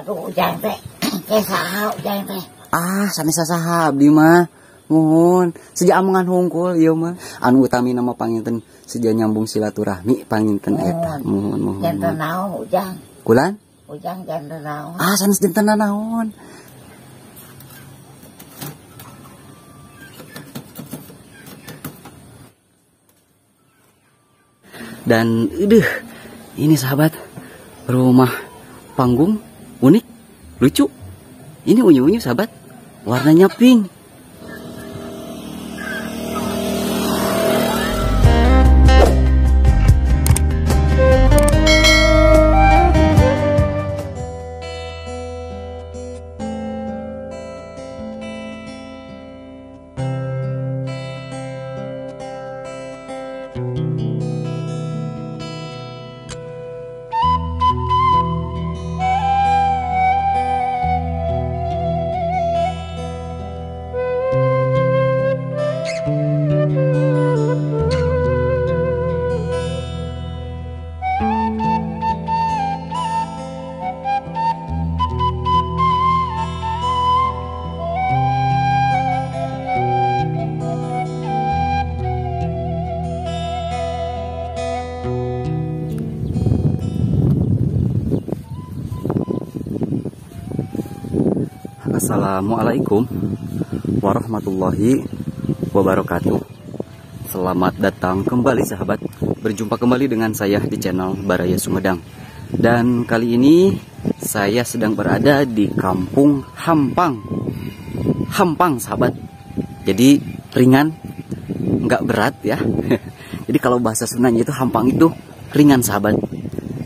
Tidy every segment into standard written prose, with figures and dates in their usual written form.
Aduh, ujang teh. Saha ujang teh. Sanesa saha abdi mah. Mohon, sejak amungan hungkul ieu mah. Anu utami nama panginten sejak nyambung silaturahmi panginten eta. Mohon. Janten naon ujang? Kulan? Ujang janten naon? Sanes janten naon. Dan ini sahabat, rumah panggung unik, lucu. Ini unyu-unyu sahabat, warnanya pink. Assalamualaikum warahmatullahi wabarakatuh. Selamat datang kembali sahabat. Berjumpa kembali dengan saya di channel Baraya Sumedang. Dan kali ini saya sedang berada di Kampung Hampang. Hampang sahabat. Jadi ringan, nggak berat ya. Jadi kalau bahasa Sundanya itu Hampang itu ringan sahabat.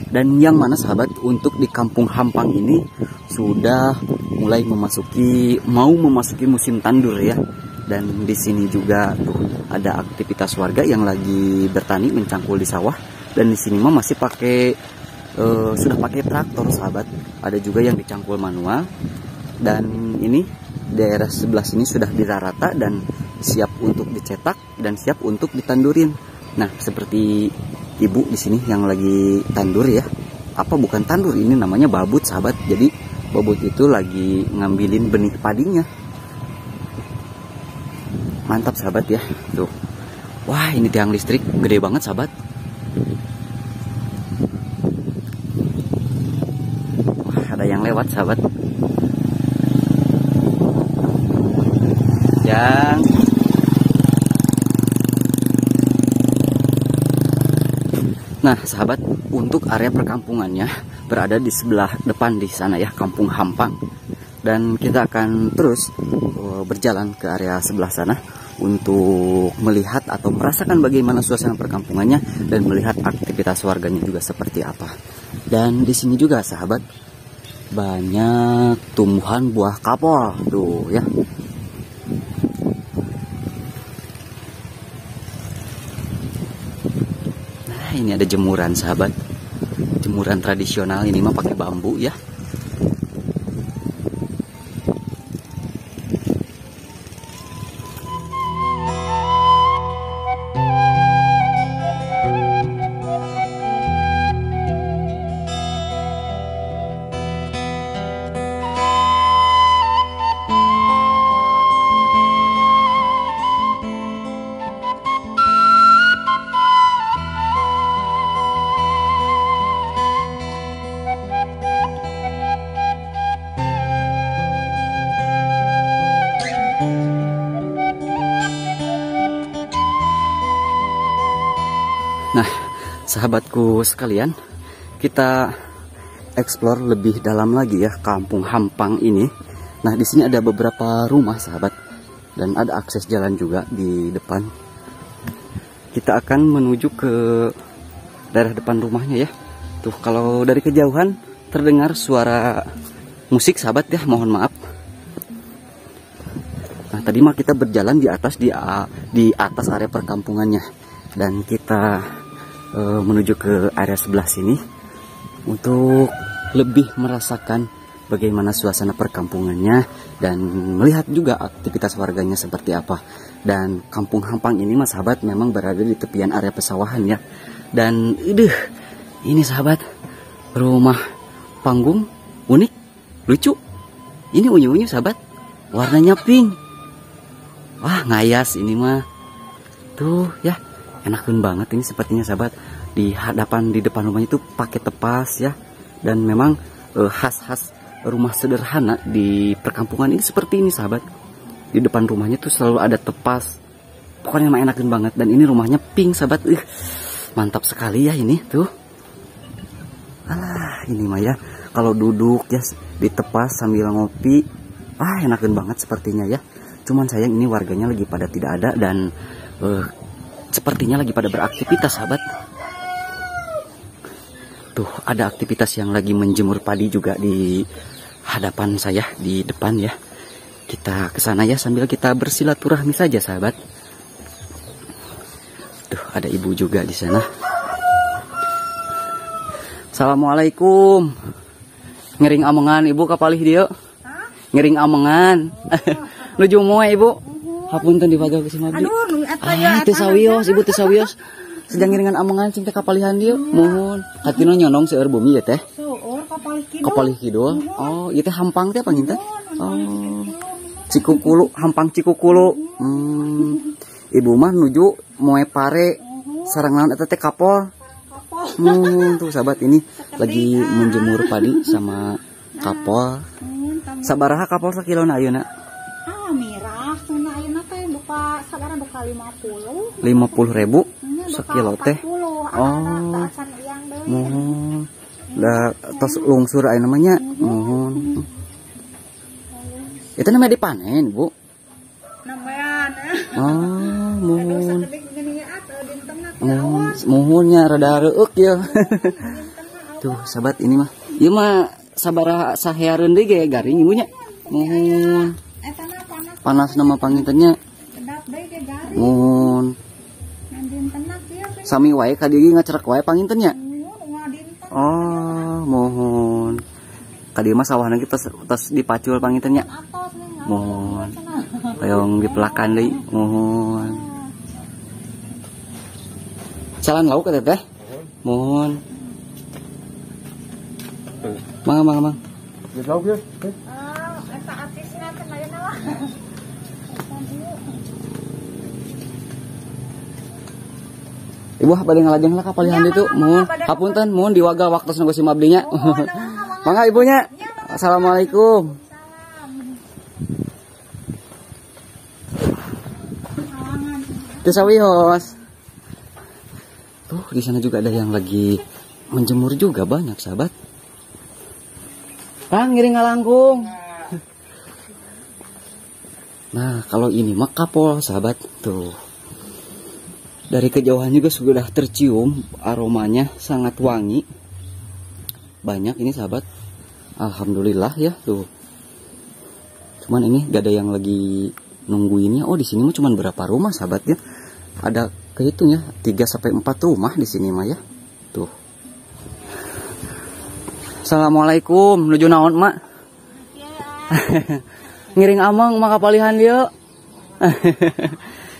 Dan yang mana sahabat, untuk di Kampung Hampang ini sudah mulai mau memasuki musim tandur ya. Dan di sini juga tuh ada aktivitas warga yang lagi bertani mencangkul di sawah. Dan di sini mah masih sudah pakai traktor sahabat. Ada juga yang dicangkul manual. Dan ini daerah sebelah sini sudah dirata dan siap untuk dicetak dan siap untuk ditandurin. Nah, seperti ibu di sini yang lagi tandur ya. Apa bukan tandur, ini namanya babut sahabat. Jadi babut itu lagi ngambilin benih padinya. Mantap sahabat ya. Tuh. Wah, ini tiang listrik gede banget sahabat. Wah, ada yang lewat sahabat. Nah sahabat, untuk area perkampungannya berada di sebelah depan di sana ya, Kampung Hampang. Dan kita akan terus berjalan ke area sebelah sana untuk melihat atau merasakan bagaimana suasana perkampungannya dan melihat aktivitas warganya juga seperti apa. Dan di sini juga sahabat, banyak tumbuhan buah kapol tuh ya. Ini ada jemuran sahabat, jemuran tradisional, ini mah pakai bambu ya. Nah, sahabatku sekalian, kita explore lebih dalam lagi ya Kampung Hampang ini. Nah, di sini ada beberapa rumah sahabat dan ada akses jalan juga di depan. Kita akan menuju ke daerah depan rumahnya ya. Tuh, kalau dari kejauhan terdengar suara musik sahabat ya, mohon maaf. Nah, tadi mah kita berjalan di atas area perkampungannya dan kita menuju ke area sebelah sini untuk lebih merasakan bagaimana suasana perkampungannya dan melihat juga aktivitas warganya seperti apa. Dan Kampung Hampang ini mas sahabat memang berada di tepian area pesawahan ya. Dan ini sahabat, rumah panggung unik, lucu. Ini unyu-unyu sahabat, warnanya pink. Wah, ngayas ini mah. Tuh ya, enakan banget ini sepertinya sahabat. Di depan rumahnya itu pakai tepas ya. Dan memang khas-khas rumah sederhana di perkampungan ini seperti ini sahabat. Di depan rumahnya tuh selalu ada tepas. Pokoknya emang enakan banget. Dan ini rumahnya pink sahabat. Mantap sekali ya ini tuh. Alah, ini mah ya. Kalau duduk ya di tepas sambil ngopi, enakan banget sepertinya ya. Cuman sayang ini warganya lagi pada tidak ada dan sepertinya lagi pada beraktivitas sahabat. Tuh ada aktivitas yang lagi menjemur padi juga di hadapan saya di depan ya. Kita ke sana ya sambil kita bersilaturahmi saja sahabat. Tuh ada ibu juga di sana. Assalamualaikum. Ngering amengan ibu kapalih dia. Ngering amengan. Nuju moe ibu. Hapunten dipagal ke Simabdi. Aduh, eta ya. Teu sawios ibu teu sawios. Sedang ngiringan amengan cing teh kapalihan dia. Mohon. Katina nyonong seueur bumi ya teh. Seueur Kapalih kidul. Oh, ieu teh hampang teh panggih teh. Oh. Cikukulu, hampang Cikukulu. Ibu mah nuju moe pare. Sareng naon eta teh kapol. Tuh sahabat ini lagi menjemur padi sama kapol. Sabaraha kapol sakilona ayeuna? Mirah, cenah ayeuna teh buka sabaraha buka 50. 50.000 sekilo teh. Oh. Mohon. Da tos lungsur aya namanya. Mohon. Itu namanya dipanen, Bu. Nambahan. Oh, mohon. Mohonnya rada reueuk ya. Tuh, sahabat ini mah. Ieu mah sabaraha saheareun deui ge garing ibunya. Mohon. Panas nama pangintennya. Mohon. Sami wae ka dieu ngacerak wae pangintennya. Oh, mohon. Ka dieu mah sawahna kita tos dipacul pangintennya. Mohon. Hayong dipelakan deui. Mohon. Salan lauk eta teh. Mohon. Mang. Geus lauk ya. Eta artisna teh ayeuna lah. Ibu bade ngalajeng lah kapalihan itu. Mohon. Hapunten, mohon diwaga waktos nunggu si Mabdinya. Mangga ibunya. Assalamualaikum. Teu sawios. Tuh, di sana juga ada yang lagi menjemur juga banyak, sahabat. Kang, ngiring ngalangkung. Nah, kalau ini mah kapol, sahabat. Tuh. Dari kejauhan juga sudah tercium aromanya sangat wangi. Banyak ini, sahabat. Alhamdulillah ya, tuh. Cuman ini gak ada yang lagi nungguinnya. Oh, di sini mah cuman berapa rumah, sahabat ya? Ada kehitung ya 3-4 rumah di sini mah ya. Tuh. Assalamualaikum, nuju naon mak? Ngiring amang mak kapalihan dia.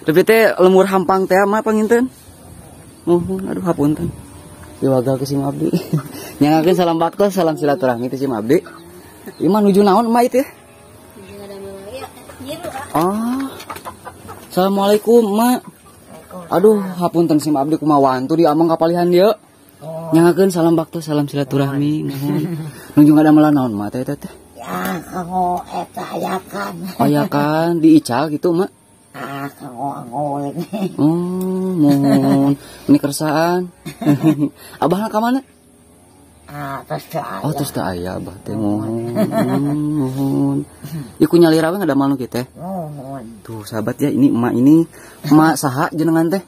Tapi teh lemur hampang teh mak panginten. Mohon aduh hapunten. Diwagal ke si Abdi. Nyangakeun salam baktos, salam silaturahmi ke si Abdi. Ieu mah nuju naon mak itu? Oh. Assalamualaikum mak. Aduh, hapunten si Abdi kumaha wantu di amang kapalihan dia. Nyangakeun salam baktos, salam silaturahmi. Nuju ngadamel naon mak teh teh? Ya, kamu eta ayakan. Ayakan diical gitu mak. Kamu ini. Oh, mohon. Ini kersaan. Abah ka mana? Terus teu aya. Oh, terus teu aya abah teh mohon. Mohon. Ieu ku nyalira we ngadamal nu kieu teh. Mohon. Tuh, sahabat ya, ini emak saha jenengan teh?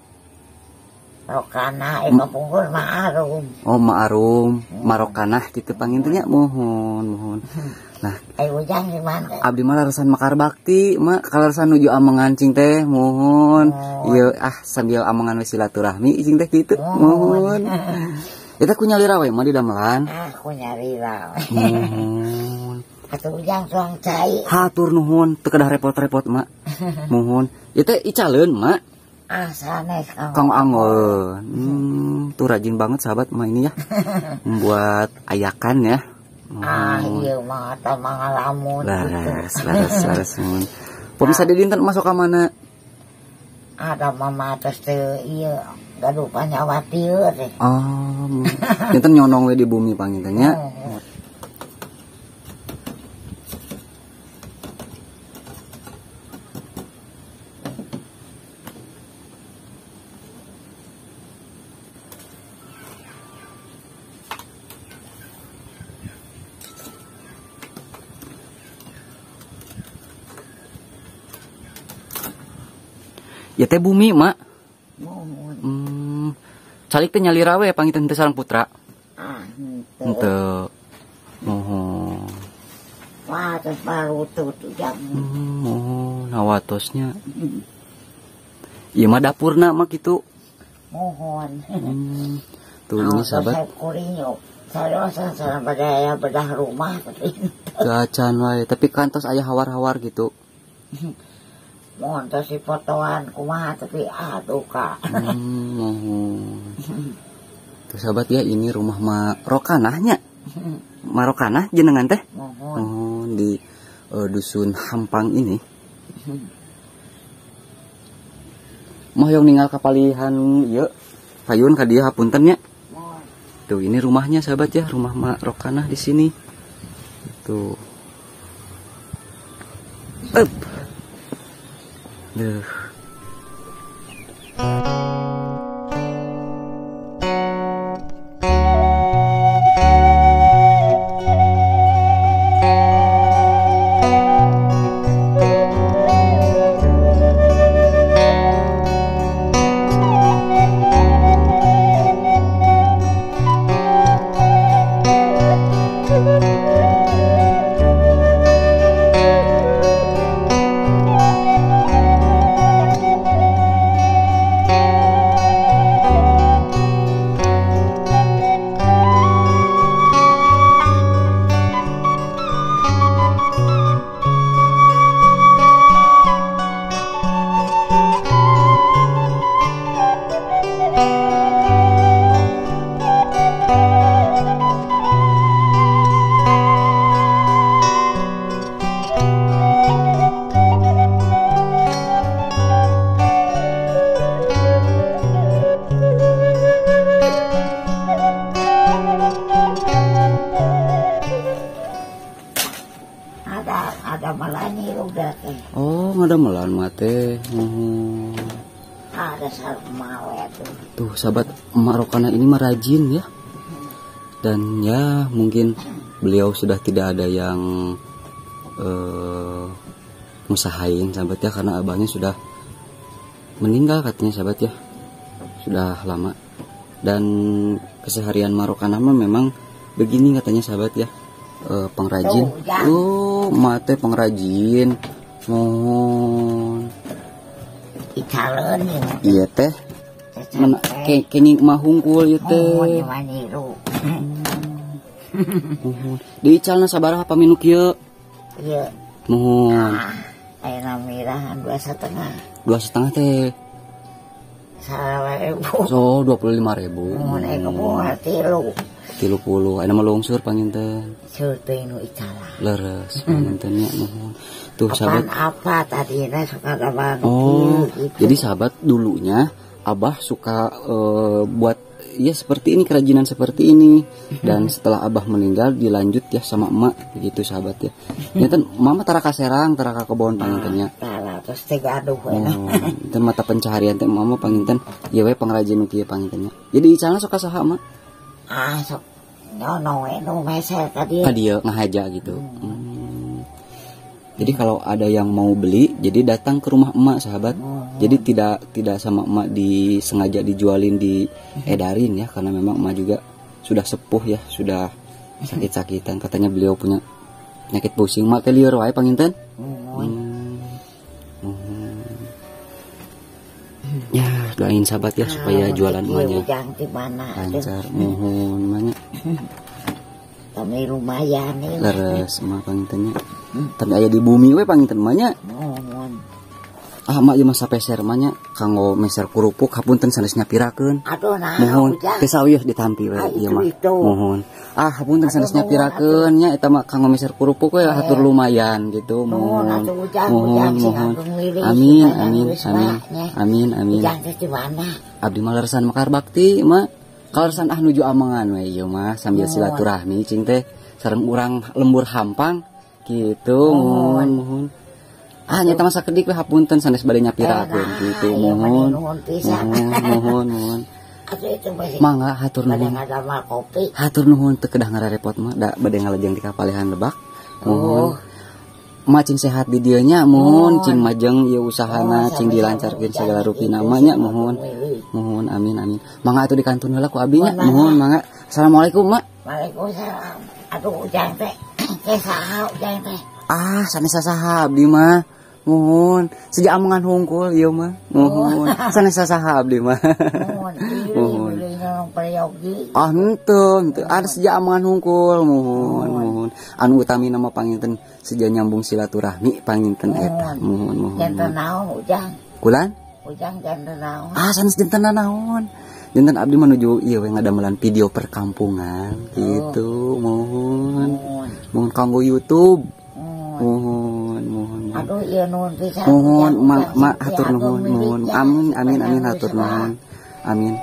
Rokana pungkur ma'arum. Oh, ma'arum, marokanah gitu pangintennya. Mohon. Nah, Ujang di mana? abdi mah larasan makar bakti, mak kalarasan nuju amangan cing teh, mohon. Ieu sambil amangan we silaturahmi cing teh kitu. Mohon. Eta ku nyalira we mah di damelan. Aku nyari lah. Mohon. Atuh Ujang tuang cai. Hatur nuhun, teu kedah repot-repot, mak. Mohon. Ieu teh icaleun, mak. Sanes Kang Angon. Tuh rajin banget sahabat mah ini ya. Membuat ayakan ya. Iya mah atau mangalamun laras mun. Pemirsa di dinten masuk ke mana? ada mama atas teh iya gaduh panyawatir deh. Dinten nyonong we di bumi panginten nya. Ya teh bumi mak. Calik teh nyalira we panginten teh sareng putra. Henteu. Wah terus baru tuh jam. Nawatosnya. Iya mah dapurna mah kitu. Mohon. Tuh ini sahabat. Saya rasa badaya bedah rumah tapi. Gacan wae, tapi kantos aya hawar-hawar gitu. Mohon tuh si fotoan kumaha tapi aduh kak. Tuh sahabat ya, ini rumah Marokanahnya. Marokanah jenengan teh. Mohon. Di dusun Hampang ini. Moyong ninggal kapalihan ieu. Payun ka dieu hapunten nya. Tuh ini rumahnya sahabat ya, rumah Marokanah di sini. Tuh. Duh. Ada malani udah teh. Oh, ngada melan mate. Ada sarung mawe tuh. Tuh sahabat, Marokanah ini mah rajin ya. Dan ya mungkin beliau sudah tidak ada yang ngusahain sahabat ya, karena abahnya sudah meninggal katanya sahabat ya. Sudah lama. Dan keseharian Marokanah mah memang begini katanya sahabat ya. Pengrajin. Mate pengrajin. Mohon. Icaleun ya. Iya teh. Kenging mah hungkul ieu teh. Mohon maniru. Diicalna sabaraha paminu kieu? Iya. Mohon. Ayeuna mirahan 2,5. 2,5 teh. 3.000. So 25.000. Mohon kebuah 30. Ayeuna mah lungsur panginten. Seuteung nu icalah. Leres panginten nya mohon. Tuh sahabat. Apa tadina suka gaban. Gitu. Jadi sahabat dulunya Abah suka buat ya seperti ini, kerajinan seperti ini. Dan setelah Abah meninggal dilanjut ya sama emak begitu sahabat ya. Nyata mama tara ka serang, tara ka kebon pangintennya. Tara terus teh gaduh we. Teh mata pencaharian teh mama panginten ya we pengrajin kieu pangintennya. Jadi icalna suka saha mak? Sok nyono we nu meser ka dieu. Ka dieu ngahaja gitu. Jadi kalau ada yang mau beli, jadi datang ke rumah emak sahabat. Jadi tidak sama emak sengaja dijualin, diedarin ya, karena memang emak juga sudah sepuh ya, sudah sakit-sakitan. Katanya beliau punya penyakit pusing. Mak teh lieur wae panginten. Ya doain sahabat ya supaya jualan emaknya lancar. Mohon emaknya. Kami lumayan nih. Leres emak pangintennya. Tapi aya di bumi we panginten emaknya. mak ieu mah sapeser mah nya kanggo meser kerupuk hapunten sanes nyapirakeun. Aduh nah Mohon ujang. kesawieuh ditampi we ieu mah. Mohon. Hapunten sanes nyapirakeun nya eta mah kanggo meser kerupuk we hatur lumayan gitu. Mohon. Mohon. Amin. Ujang teh di mana? Abdi mah leresan Mekar Bakti mah. Kaleresan nuju Amangan we ieu mah sambil silaturahmi cing teh sareng urang lembur hampang gitu. Mohon. Nyata masa kedik we hapunten sanes bade nyapirakeun gitu. Mohon. Atuh itu masih. Mangga hatur nuhun. Kopi. Hatur nuhun teu kedah ngararepot mah da bade ngalajeng di kapalehan Lebak. Mohon. Ma cing sehat di dieu nya mohon, cing majeng ieu usahana cing dilancarkeun segala rupi namanya mohon. Mohon amin. Mangga atuh dikantun heula ku abdi nya. Mohon mangga. Assalamualaikum mak. Waalaikumsalam. Aduh ujang teh. Teh saha ujang teh? Sanes saha abdi mah. Mohon, sejak Amangan hungkul ieu mah. Mohon, sanes saha abdi mah. Mohon. Henteu, ada sejak Amangan hungkul. Mohon. Anu utami nama panginten seja nyambung silaturahmi panginten eta. Mohon. Janten naon ujang? Kulan? Ujang janten naon? Sanes janten naon. Janten abdi menuju ieu we ngadamelan video perkampungan gitu. Mohon kanggo YouTube. Mohon. Aduh iya nuhun pisan. Mohon mak hatur nuhun. Amin hatur nuhun. Amin.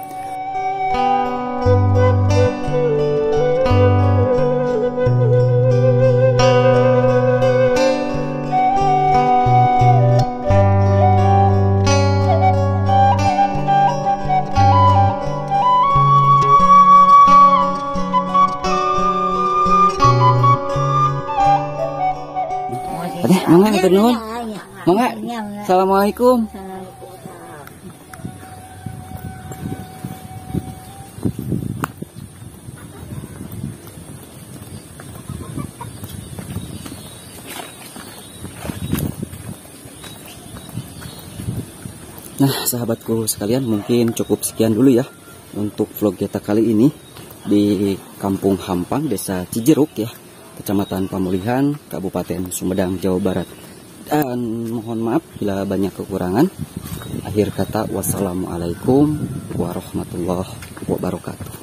Mangga hatur nuhun. Mangga. Assalamualaikum. Nah, sahabatku sekalian, mungkin cukup sekian dulu ya untuk vlog kita kali ini di Kampung Hampang, Desa Cijeruk ya, Kecamatan Pamulihan, Kabupaten Sumedang, Jawa Barat. Dan mohon maaf bila banyak kekurangan. Akhir kata, wassalamualaikum warahmatullahi wabarakatuh.